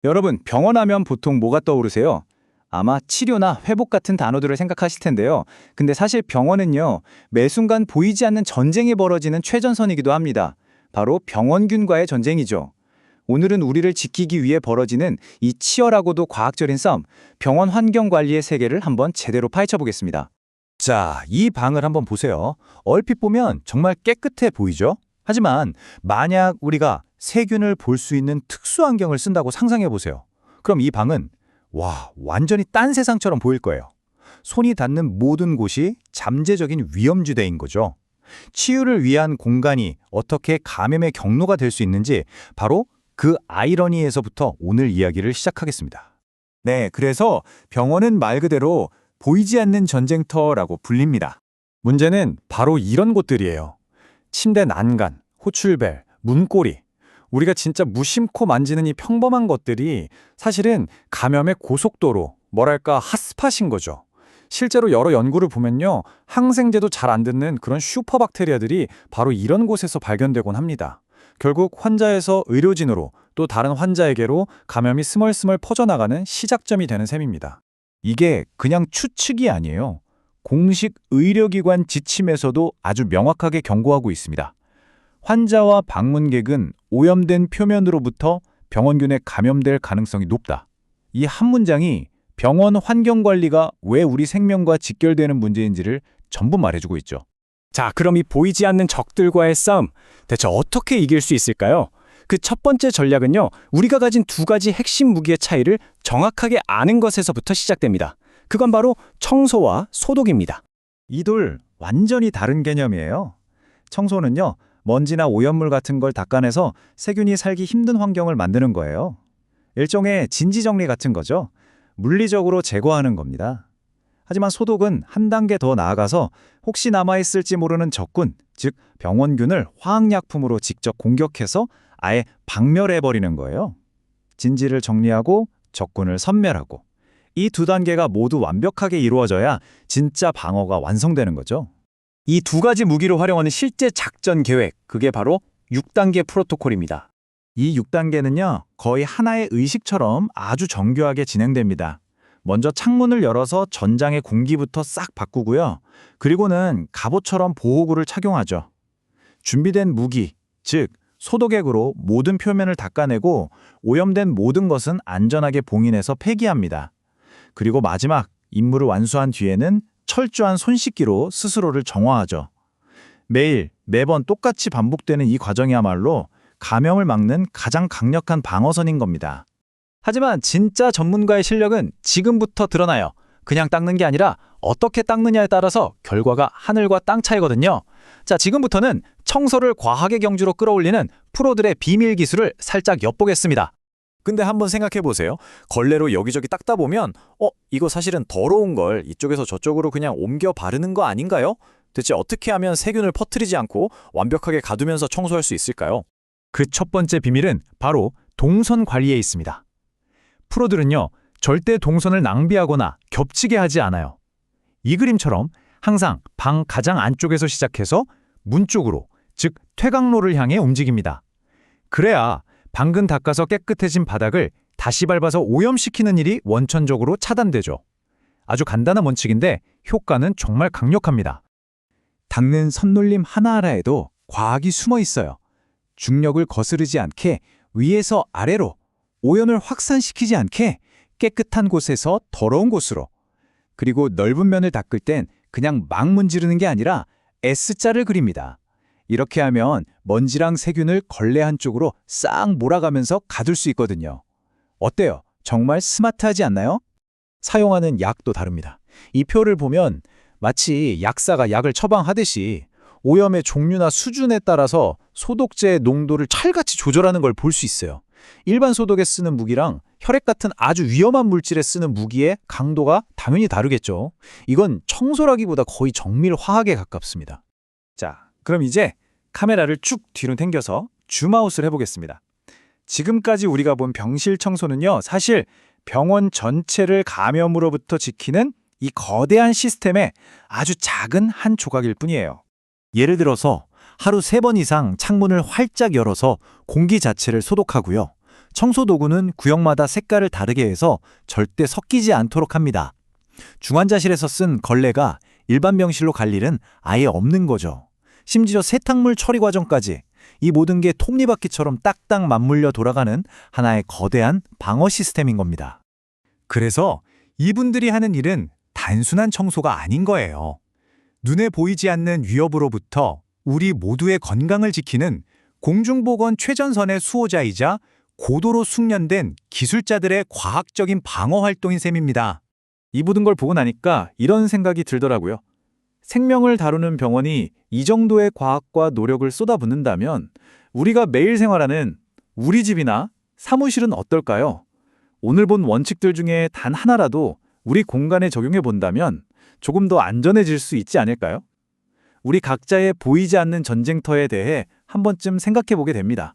여러분, 병원 하면 보통 뭐가 떠오르세요? 아마 치료나 회복 같은 단어들을 생각하실 텐데요. 근데 사실 병원은요, 매 순간 보이지 않는 전쟁이 벌어지는 최전선이기도 합니다. 바로 병원균과의 전쟁이죠. 오늘은 우리를 지키기 위해 벌어지는 이 치열하고도 과학적인 싸움, 병원 환경 관리의 세계를 한번 제대로 파헤쳐 보겠습니다. 자, 이 방을 한번 보세요. 얼핏 보면 정말 깨끗해 보이죠? 하지만 만약 우리가 세균을 볼 수 있는 특수 안경을 쓴다고 상상해 보세요. 그럼 이 방은 완전히 딴 세상처럼 보일 거예요. 손이 닿는 모든 곳이 잠재적인 위험지대인 거죠. 치유를 위한 공간이 어떻게 감염의 경로가 될 수 있는지 바로 그 아이러니에서부터 오늘 이야기를 시작하겠습니다. 네, 그래서 병원은 말 그대로 보이지 않는 전쟁터라고 불립니다. 문제는 바로 이런 곳들이에요. 침대 난간, 호출벨, 문고리. 우리가 진짜 무심코 만지는 이 평범한 것들이 사실은 감염의 고속도로, 뭐랄까 핫스팟인 거죠. 실제로 여러 연구를 보면요, 항생제도 잘 안 듣는 그런 슈퍼박테리아들이 바로 이런 곳에서 발견되곤 합니다. 결국 환자에서 의료진으로 또 다른 환자에게로 감염이 스멀스멀 퍼져나가는 시작점이 되는 셈입니다. 이게 그냥 추측이 아니에요. 공식 의료기관 지침에서도 아주 명확하게 경고하고 있습니다. 환자와 방문객은 오염된 표면으로부터 병원균에 감염될 가능성이 높다. 이 한 문장이 병원 환경관리가 왜 우리 생명과 직결되는 문제인지를 전부 말해주고 있죠. 자, 그럼 이 보이지 않는 적들과의 싸움, 대체 어떻게 이길 수 있을까요? 그 첫 번째 전략은요, 우리가 가진 두 가지 핵심 무기의 차이를 정확하게 아는 것에서부터 시작됩니다. 그건 바로 청소와 소독입니다. 이 둘 완전히 다른 개념이에요. 청소는요, 먼지나 오염물 같은 걸 닦아내서 세균이 살기 힘든 환경을 만드는 거예요. 일종의 진지정리 같은 거죠. 물리적으로 제거하는 겁니다. 하지만 소독은 한 단계 더 나아가서 혹시 남아있을지 모르는 적군, 즉 병원균을 화학약품으로 직접 공격해서 아예 박멸해버리는 거예요. 진지를 정리하고 적군을 섬멸하고 이 두 단계가 모두 완벽하게 이루어져야 진짜 방어가 완성되는 거죠. 이 두 가지 무기로 활용하는 실제 작전 계획, 그게 바로 6단계 프로토콜입니다. 이 6단계는요, 거의 하나의 의식처럼 아주 정교하게 진행됩니다. 먼저 창문을 열어서 전장의 공기부터 싹 바꾸고요. 그리고는 갑옷처럼 보호구를 착용하죠. 준비된 무기, 즉 소독액으로 모든 표면을 닦아내고 오염된 모든 것은 안전하게 봉인해서 폐기합니다. 그리고 마지막, 임무를 완수한 뒤에는 철저한 손 씻기로 스스로를 정화하죠. 매번 똑같이 반복되는 이 과정이야말로 감염을 막는 가장 강력한 방어선인 겁니다. 하지만 진짜 전문가의 실력은 지금부터 드러나요. 그냥 닦는 게 아니라 어떻게 닦느냐에 따라서 결과가 하늘과 땅 차이거든요. 자, 지금부터는 청소를 과학의 경주로 끌어올리는 프로들의 비밀 기술을 살짝 엿보겠습니다. 근데 한번 생각해 보세요. 걸레로 여기저기 닦다 보면 이거 사실은 더러운 걸 이쪽에서 저쪽으로 그냥 옮겨 바르는 거 아닌가요? 대체 어떻게 하면 세균을 퍼뜨리지 않고 완벽하게 가두면서 청소할 수 있을까요? 그 첫 번째 비밀은 바로 동선 관리에 있습니다. 프로들은요, 절대 동선을 낭비하거나 겹치게 하지 않아요. 이 그림처럼 항상 방 가장 안쪽에서 시작해서 문 쪽으로, 즉 퇴각로를 향해 움직입니다. 그래야 방금 닦아서 깨끗해진 바닥을 다시 밟아서 오염시키는 일이 원천적으로 차단되죠. 아주 간단한 원칙인데 효과는 정말 강력합니다. 닦는 선놀림 하나하나에도 과학이 숨어 있어요. 중력을 거스르지 않게 위에서 아래로, 오염을 확산시키지 않게 깨끗한 곳에서 더러운 곳으로, 그리고 넓은 면을 닦을 땐 그냥 막 문지르는 게 아니라 S자를 그립니다. 이렇게 하면 먼지랑 세균을 걸레 한쪽으로 싹 몰아가면서 가둘 수 있거든요. 어때요? 정말 스마트하지 않나요? 사용하는 약도 다릅니다. 이 표를 보면 마치 약사가 약을 처방하듯이 오염의 종류나 수준에 따라서 소독제의 농도를 찰같이 조절하는 걸 볼 수 있어요. 일반 소독에 쓰는 무기랑 혈액 같은 아주 위험한 물질에 쓰는 무기의 강도가 당연히 다르겠죠. 이건 청소라기보다 거의 정밀 화학에 가깝습니다. 자, 그럼 이제 카메라를 쭉 뒤로 당겨서 줌아웃을 해보겠습니다. 지금까지 우리가 본 병실 청소는요, 사실 병원 전체를 감염으로부터 지키는 이 거대한 시스템의 아주 작은 한 조각일 뿐이에요. 예를 들어서 하루 3번 이상 창문을 활짝 열어서 공기 자체를 소독하고요. 청소 도구는 구역마다 색깔을 다르게 해서 절대 섞이지 않도록 합니다. 중환자실에서 쓴 걸레가 일반 병실로 갈 일은 아예 없는 거죠. 심지어 세탁물 처리 과정까지 이 모든 게 톱니바퀴처럼 딱딱 맞물려 돌아가는 하나의 거대한 방어 시스템인 겁니다. 그래서 이분들이 하는 일은 단순한 청소가 아닌 거예요. 눈에 보이지 않는 위협으로부터 우리 모두의 건강을 지키는 공중보건 최전선의 수호자이자 고도로 숙련된 기술자들의 과학적인 방어 활동인 셈입니다. 이 모든 걸 보고 나니까 이런 생각이 들더라고요. 생명을 다루는 병원이 이 정도의 과학과 노력을 쏟아붓는다면 우리가 매일 생활하는 우리 집이나 사무실은 어떨까요? 오늘 본 원칙들 중에 단 하나라도 우리 공간에 적용해 본다면 조금 더 안전해질 수 있지 않을까요? 우리 각자의 보이지 않는 전쟁터에 대해 한 번쯤 생각해 보게 됩니다.